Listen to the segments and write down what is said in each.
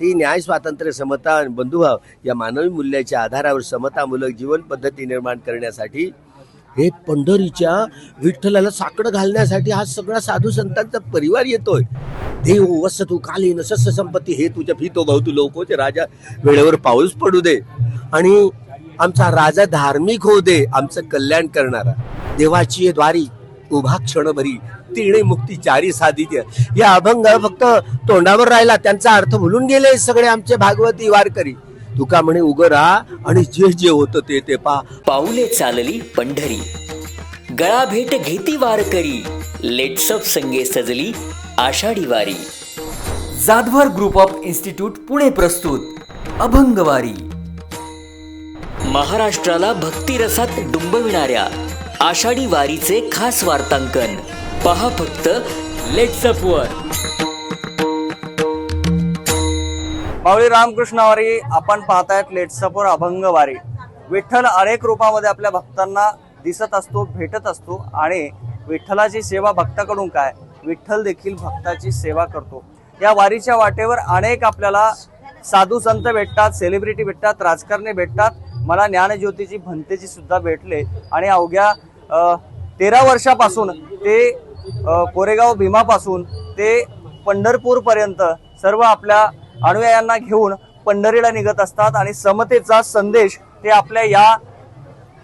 ही न्याय, स्वातंत्र्य, समता आणि बंधुभाव या मानवी मूल्याच्या आधारावर समतामूलक जीवन पद्धती निर्माण करण्यासाठी हे पंढरीच्या विठ्ठलाला साकडं घालण्यासाठी हा सगळा साधू संतांचा परिवार येतोय. देव वसतु कालीन सस्स संपत्ती हे तुझ्या भीतो बहुतू लोकोचे राजा, वेळेवर पाऊस पडू दे आणि आमचा राजा धार्मिक होऊ दे, आमचं कल्याण करणारा. देवाची द्वारी उभा क्षणभरी तिणे मुक्ती चारी साधित्य. या अभंग फक्त तोंडावर राहिला, त्यांचा अर्थ भुलून गेले सगळे आमचे भागवती वारकरी. तुका म्हणे उभं राहा आणि जे जे होतं ते ते पा. पाऊले चालली पंढरी, गळा भेट घेती वारकरी, लेट्सअप संगे सजली आषाढी वारी. Jadhavar group of institute Pune प्रस्तुत अभंगवारी. महाराष्ट्राला भक्तिरसात डुंबविणाऱ्या आषाढी वारीचे खास वार्तांकन पहा फक्त लेट्सअप वर. माऊली रामकृष्ण वारी आपण पाहतायत लेट्सअपवर अभंगवारी. विठ्ठल अनेक रूपामध्ये आपल्या भक्तांना दिसत असतो, भेटत असतो आणि विठ्ठलाची सेवा भक्ताकडून काय, विठ्ठल देखील भक्ताची सेवा करतो. या वारीच्या वाटेवर अनेक आपल्याला साधू संत भेटतात, सेलिब्रिटी भेटतात, राजकारणी भेटतात. मला ज्ञानज्योतीची भंतेजी सुद्धा भेटले आणि अवघ्या 13 वर्षापासून ते कोरेगाव भीमापासून ते पंढरपूर पर्यंत सर्व आपल्या अनुयायांना घेऊन पंढरीला निघत असतात आणि समतेचा संदेश ते आपल्या या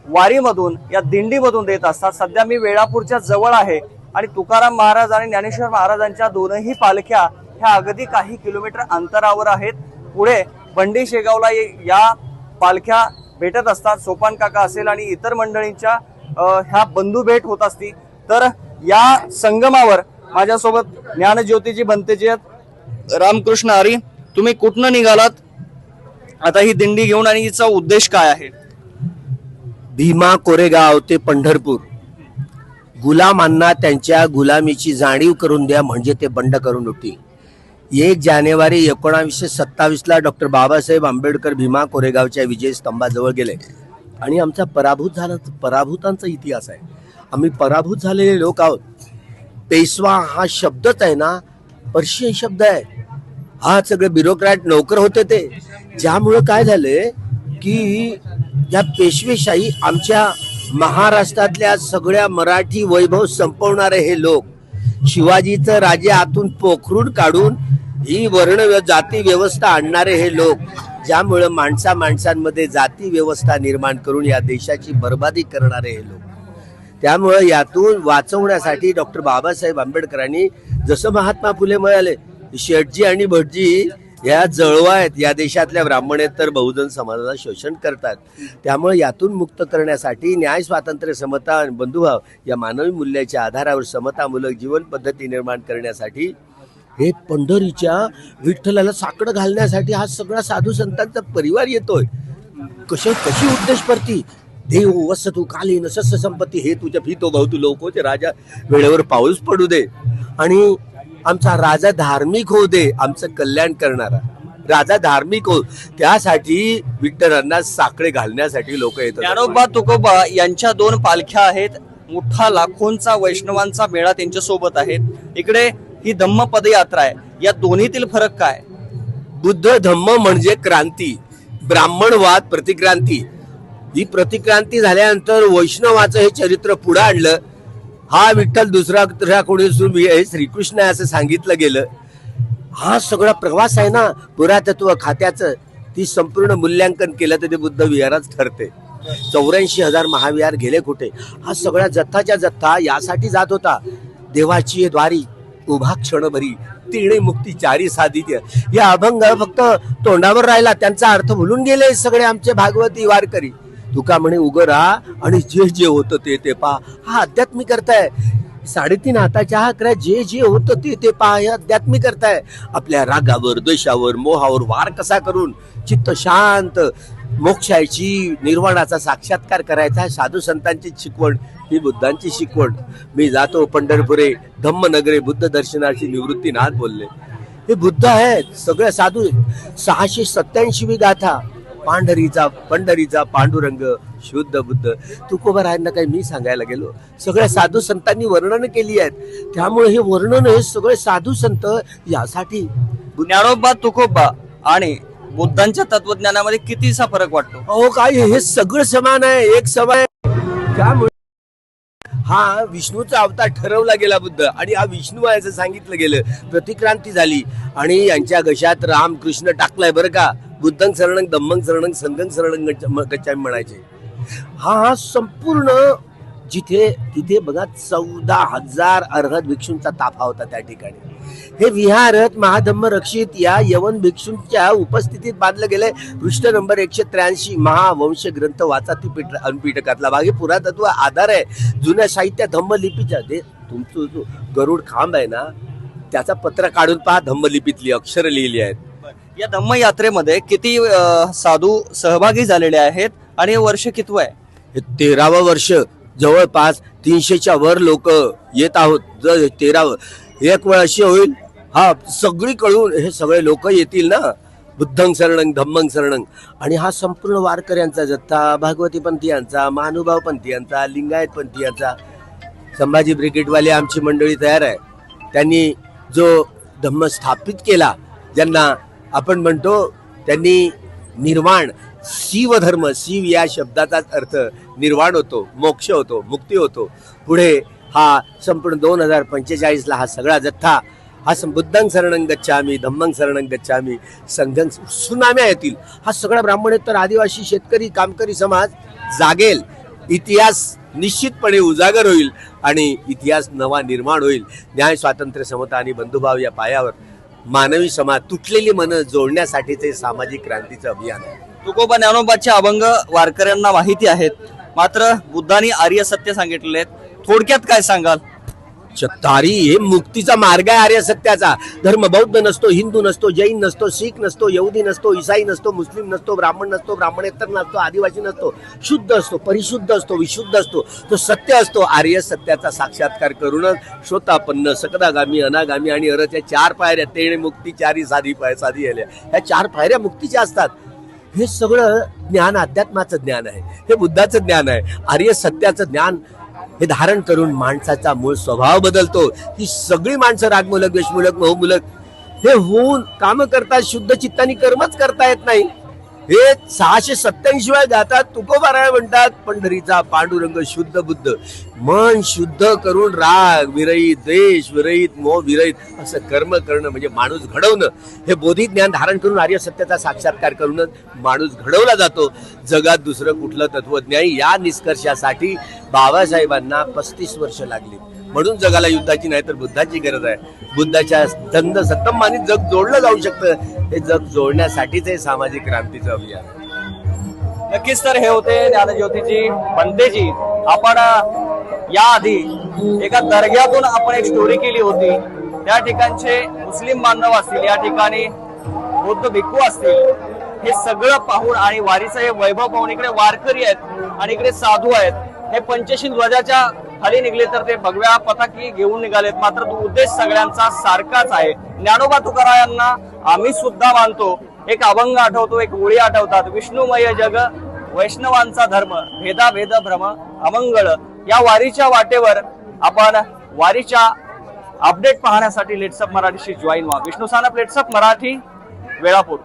वारीमधून, या दिंडीमधून देत असतात. सध्या मी वेळापूरच्या जवळ आहे आणि तुकाराम महाराज आणि ज्ञानेश्वर महाराजांच्या दोनही पालख्या ह्या अगदी काही किलोमीटर अंतरावर आहेत. पुढे बंडी शेगावला या पालख्या भेटत असतात. सोपान काका असेल आणि इतर मंडळींच्या ह्या बंधू भेट होत असती. तर या संगमावर माझ्यासोबत ज्ञानज्योतीची भंतेजी आहेत. रामकृष्ण हरी, तुम्ही कुठनं निघालात आता ही दिंडी घेऊन आणि हिचा उद्देश काय आहे? भीमा कोरेगाव ते पंढरपूर. गुलामांना त्यांच्या गुलामीची जाणीव करून द्या म्हणजे ते बंड करून उठतील. 1 जानेवारी 1927ला डॉक्टर बाबासाहेब आंबेडकर भीमा कोरेगावच्या विजय स्तंभाजवळ गेले आणि आमचा पराभूतांचा इतिहास आहे. आम्ही पराभूत झालेले लोक आहोत. पेशवा हा शब्दच आहे ना, पर्शियन शब्द आहे. हा सगळे ब्युरोक्रॅट नोकर होते ते, ज्यामुळं काय झाले की या पेशवेशाही आमच्या महाराष्ट्रातल्या सगळ्या मराठी वैभव संपवणारे हे लोक, शिवाजीचं राज्य आतून पोखरून काढून ही वर्ण जाती व्यवस्था आणणारे हे लोक, ज्यामुळं माणसांमध्ये जाती व्यवस्था निर्माण करून या देशाची बर्बादी करणारे हे लोक. त्यामुळं यातून वाचवण्यासाठी डॉक्टर बाबासाहेब आंबेडकरांनी, जसं महात्मा फुले म्हणाले, शेटजी आणि भटजी या जळवा आहेत, या देशातल्या ब्राह्मणेतर बहुजन समाजाला शोषण करतात. त्यामुळे यातून मुक्त करण्यासाठी न्याय, स्वातंत्र्य, समता आणि बंधुभाव या मानवी मूल्याच्या आधारावर समतामूलक जीवन पद्धती निर्माण करण्यासाठी हे पंढरीच्या विठ्ठलाला साकडं घालण्यासाठी हा सगळा साधू संतांचा परिवार येतोय. कशी उद्देशपूर्ती. देव वसतु कालीन सस्स संपत्ती हे तुझ्या भीतो बहुतू लोकोचे राजा, वेळेवर पाऊस पडू दे आणि आमचा राजा धार्मिक होऊ दे, आमचं कल्याण करणारा. राजा धार्मिक हो, त्यासाठी विठ्ठलांना साकडे घालण्यासाठी लोक येतात. ज्ञानोबा तुकोबा यांच्या 2 पालख्या आहेत. मोठा लाखोंचा वैष्णवांचा मेळा त्यांच्या सोबत आहे. इकडे ही धम्म पदयात्रा आहे. या दोन्हीतील फरक काय? बुद्ध धम्म म्हणजे क्रांती, ब्राह्मणवाद प्रतिक्रांती. ही प्रतिक्रांती झाल्यानंतर वैष्णवाचं हे चरित्र पुढे आणलं. हा विठ्ठल दुसरा कोणी श्रीकृष्ण आहे असं सांगितलं गेलं. हा सगळा प्रवास आहे ना पुरातत्व खात्याचं, ती संपूर्ण मूल्यांकन केलं तर ते बुद्ध विहारच ठरते. 84,000 महाविहार गेले कुठे. हा सगळा जथ्थाच्या जथ्था यासाठी जात होता. देवाची द्वारी उभा क्षणभरी तिणे मुक्ती चारी साधित्य. या अभंग फक्त तोंडावर राहिला, त्यांचा अर्थ भुलून गेले सगळे आमचे भागवती वारकरी. तुका म्हणे उभं राहा आणि जे जे होतं ते ते पहा. हा आध्यात्मिक अर्थ आहे. 3.5 हाताच्या हा करा, जे जे होतं ते ते पहा, हे आध्यात्मिक अर्थ आहे. आपल्या रागावर, द्वेषावर, मोहावर वार कसा करून चित्त शांत मोक्षाची, निर्वाणाचा साक्षात्कार करायचा, साधू संतांची शिकवण, ही बुद्धांची शिकवण. मी जातो पंढरपुरे धम्मनगरे बुद्ध दर्शनाची निवृत्तीनाथ बोलले. हे बुद्ध आहेत सगळे साधू. 687वी गाथा. पंढरीचा पांडुरंग शुद्ध बुद्ध. तुकोबारायांना काही मी सांगायला गेलो, सगळ्या साधू संतांनी वर्णन केली आहेत. त्यामुळे हे वर्णन हे सगळे साधू संत यासाठी. ज्ञानोबा तुकोबा आणि बुद्धांच्या तत्वज्ञानामध्ये कितीसा फरक वाटतो? अहो काय हे सगळं समान आहे, एक समान आहे. त्यामुळे हा विष्णूचा अवतार ठरवला गेला बुद्ध, आणि हा विष्णू आहे असं सांगितलं गेलं. प्रतिक्रांती झाली आणि यांच्या घशात रामकृष्ण टाकलाय बरं का. बुद्धं शरणं धम्मं शरणं संघं शरणं गच्छामी म्हणायचे. हा संपूर्ण जिथे तिथे बघा 14,000 अर्हत भिक्षूंचा ताफा होता त्या ठिकाणी. हे विहारत महाधम्म रक्षित या यवन भिक्षूंच्या उपस्थितीत बांधलं गेलंय. पृष्ठ नंबर 183 महावंश ग्रंथ वाचा ती अनपिटकातला भाग. हे पुरातत्व आधार आहे जुन्या साहित्य धम्मलिपीच्या. जे तुमचं गरुड खांब आहे ना त्याचा पत्र काढून पहा, धम्मलिपीतली अक्षर लिहिली आहेत. या धम्म यात्रेमध्ये किती साधू सहभागी झालेले आहेत आणि हे वर्ष कितवं आहे? हे 13वं वर्ष. जवळपास 300च्या वर लोक येत आहोत. जर 13वं एक वेळ अशी होईल हा सगळीकडून हे सगळे लोक येतील ना, बुद्धं शरणं धम्मं शरणं. आणि हा संपूर्ण वारकऱ्यांचा जथ्था, भागवती पंथीयांचा, महानुभाव पंथीयांचा, लिंगायत पंथीयांचा. संभाजी ब्रिगेडवाले आमची मंडळी तयार आहे. त्यांनी जो धम्म स्थापित केला, ज्यांना आपण म्हणतो त्यांनी निर्वाण शिव धर्म, शिव या शब्दाचाच अर्थ निर्वाण होतो, मोक्ष होतो, मुक्ती होतो. पुढे हा संपूर्ण 2045 हा सगळा जथ्था हा बुद्धं शरणं गच्छामी धम्मं शरणं गच्छामी संघं सुनाम्या येतील. हा सगळा ब्राह्मणेतर आदिवासी शेतकरी कामकरी समाज जागेल. इतिहास निश्चितपणे उजागर होईल आणि इतिहास नवा निर्माण होईल. न्याय स्वातंत्र्य समता आणि बंधुभाव या पायावर मानवी समाज तुटलेली मनं जोडण्यासाठीचे सामाजिक क्रांतीचं अभियान आहे. तुकोबा ज्ञानोबाचे अभंग वारकऱ्यांना माहिती आहेत, मात्र बुद्धांनी आर्य सत्य सांगितलेले आहेत. थोडक्यात काय सांगाल? तारी हे मुक्तीचा मार्ग आहे आर्य सत्याचा. धर्म बौद्ध नसतो, हिंदू नसतो, जैन नसतो, शीख नसतो, यहुदी नसतो, ईसाई नसतो, मुस्लिम नसतो, ब्राह्मण नसतो, ब्राह्मणेतर नसतो, आदिवासी नसतो. शुद्ध असतो, परिशुद्ध असतो, विशुद्ध असतो. तो सत्य असतो. आर्य सत्याचा साक्षात्कार करूनच श्रोतापन्न सकदागामी अनागामी आणि अरच्या 4 पायऱ्या तेणे मुक्ती चारी साधी साधी आल्या. ह्या 4 पायऱ्या मुक्तीच्या असतात. हे सगळं ज्ञान अध्यात्माचं ज्ञान आहे, हे बुद्धाचं ज्ञान आहे. आर्य सत्याचं ज्ञान हे धारण करून माणसाचा मूळ स्वभाव बदलतो. ही सगळी माणसं रागमूलक, द्वेषमूलक, मोहमूलक हे होऊन काम करतात. शुद्ध चित्तानी कर्मच करता येत नाही. हे 687 वेळा गातात. तुकोबाराय म्हणतात पंढरीचा पांडुरंग शुद्ध बुद्ध. मन शुद्ध करून राग विरहित, द्वेष विरहित, मोह विरहित असं कर्म करणं म्हणजे माणूस घडवणं. हे बोधी ज्ञान धारण करून आर्य सत्याचा साक्षात्कार करूनच माणूस घडवला जातो. जगात दुसरं कुठलं तत्वज्ञानी या निष्कर्षासाठी बाबासाहेबांना 35 वर्ष लागली. म्हणून जगाला युद्धाची नाही तर बुद्धाची गरज आहे. बुद्धाच्या दंड सत्तमानी जग जोडलं जाऊ शकतं. हे जग जोडण्यासाठीच हे सामाजिक क्रांतीचं अभियान आहे. नक्कीच. तर हे होते ज्ञानज्योतीजी बनतेजी. आपण याआधी एका दर्ग्यातून आपण एक स्टोरी केली होती. त्या ठिकाणचे मुस्लिम बांधव असतील, या ठिकाणी बौद्ध भिक्खू असतील, हे सगळं पाहून आणि वारीचं हे वैभव पाहून इकडे वारकरी आहेत आणि इकडे साधू आहेत. हे पंचशील ध्वजाच्या खाली निघले तर ते भगव्या पताकी घेऊन निघालेत. मात्र तो उद्देश सगळ्यांचा सारखाच आहे. ज्ञानोबा तुकारायांना आम्ही सुद्धा मानतो. एक अभंग आठवतो, एक ओळी आठवतात. विष्णुमय जग वैष्णवांचा धर्म, भेदाभेद भ्रम अमंगळ. या वारीच्या वाटेवर आपण वारीच्या अपडेट पाहण्यासाठी लेट्सअप मराठीशी जॉईन व्हा. विष्णू सानप, लेट्सअप मराठी, वेळापूर.